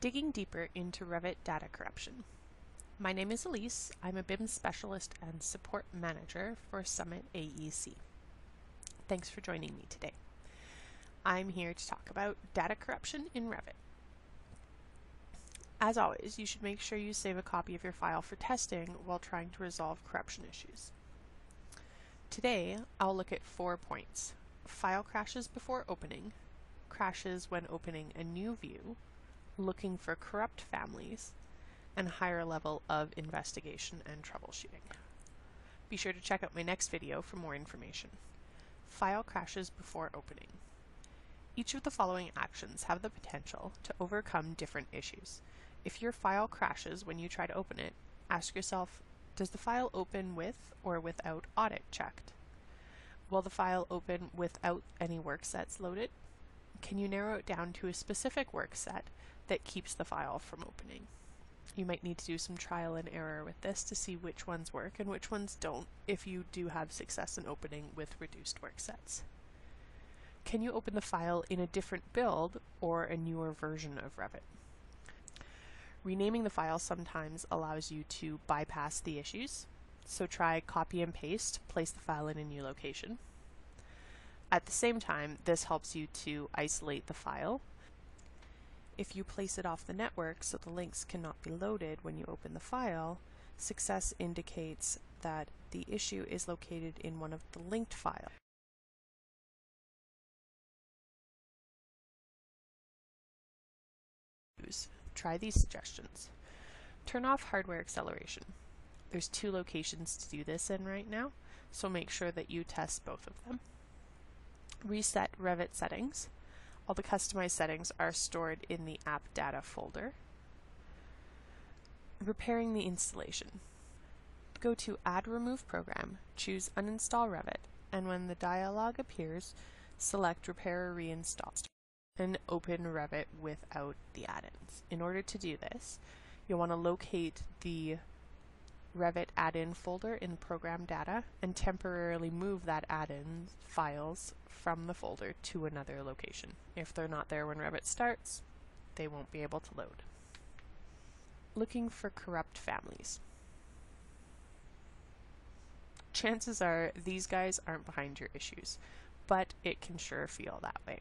Digging deeper into Revit data corruption. My name is Elise. I'm a BIM specialist and support manager for Summit AEC. Thanks for joining me today. I'm here to talk about data corruption in Revit. As always, you should make sure you save a copy of your file for testing while trying to resolve corruption issues. Today, I'll look at 4 points: file crashes before opening, crashes when opening a new view, looking for corrupt families, and higher level of investigation and troubleshooting. Be sure to check out my next video for more information. File crashes before opening. Each of the following actions have the potential to overcome different issues. If your file crashes when you try to open it, ask yourself, does the file open with or without audit checked? Will the file open without any work sets loaded? Can you narrow it down to a specific work set that keeps the file from opening? You might need to do some trial and error with this to see which ones work and which ones don't if you do have success in opening with reduced work sets. Can you open the file in a different build or a newer version of Revit? Renaming the file sometimes allows you to bypass the issues, so try copy and paste, place the file in a new location. At the same time, this helps you to isolate the file. If you place it off the network so the links cannot be loaded when you open the file, success indicates that the issue is located in one of the linked files. Try these suggestions. Turn off hardware acceleration. There's 2 locations to do this in right now, so make sure that you test both of them. Reset Revit settings. All the customized settings are stored in the app data folder. Repairing the installation. Go to Add Remove Program, choose Uninstall Revit, and when the dialog appears, select Repair or Reinstall and open Revit without the add-ins. In order to do this, you'll want to locate the Revit add-in folder in Program Data and temporarily move that add-in files from the folder to another location. If they're not there when Revit starts, they won't be able to load. Looking for corrupt families. Chances are these guys aren't behind your issues, but it can sure feel that way.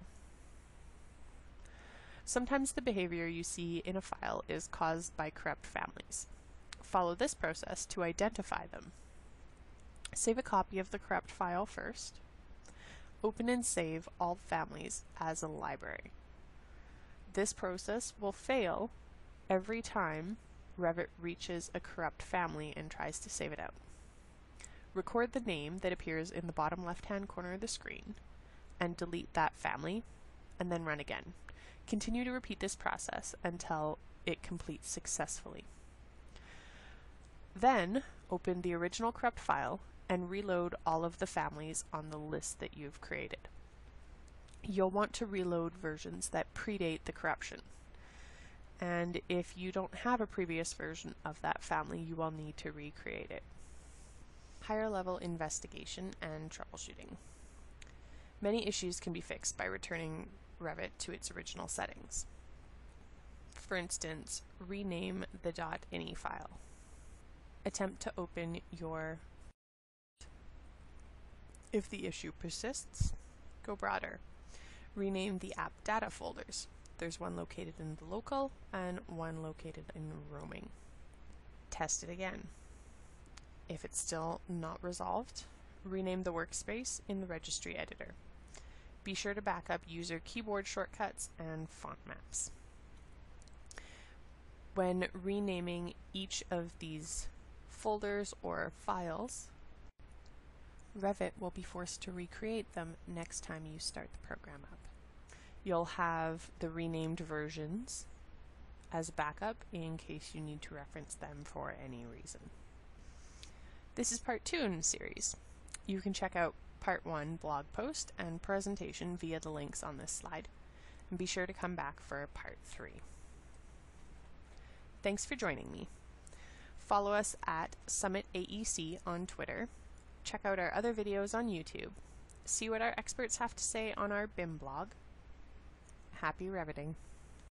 Sometimes the behavior you see in a file is caused by corrupt families. Follow this process to identify them. Save a copy of the corrupt file first. Open and save all families as a library. This process will fail every time Revit reaches a corrupt family and tries to save it out. Record the name that appears in the bottom left-hand corner of the screen and delete that family, and then run again. Continue to repeat this process until it completes successfully. Then, open the original corrupt file and reload all of the families on the list that you've created. You'll want to reload versions that predate the corruption. And if you don't have a previous version of that family, you will need to recreate it. Higher level investigation and troubleshooting. Many issues can be fixed by returning Revit to its original settings. For instance, rename the .ini file. Attempt to open your. If the issue persists, go broader. Rename the app data folders. There's one located in the local and one located in roaming. Test it again. If it's still not resolved, rename the workspace in the registry editor. Be sure to back up user keyboard shortcuts and font maps. When renaming each of these folders or files, Revit will be forced to recreate them next time you start the program up. You'll have the renamed versions as backup in case you need to reference them for any reason. This is part 2 in the series. You can check out Part 1 blog post and presentation via the links on this slide, and be sure to come back for Part 3. Thanks for joining me. Follow us at Summit AEC on Twitter, check out our other videos on YouTube, see what our experts have to say on our BIM blog. Happy Reviting!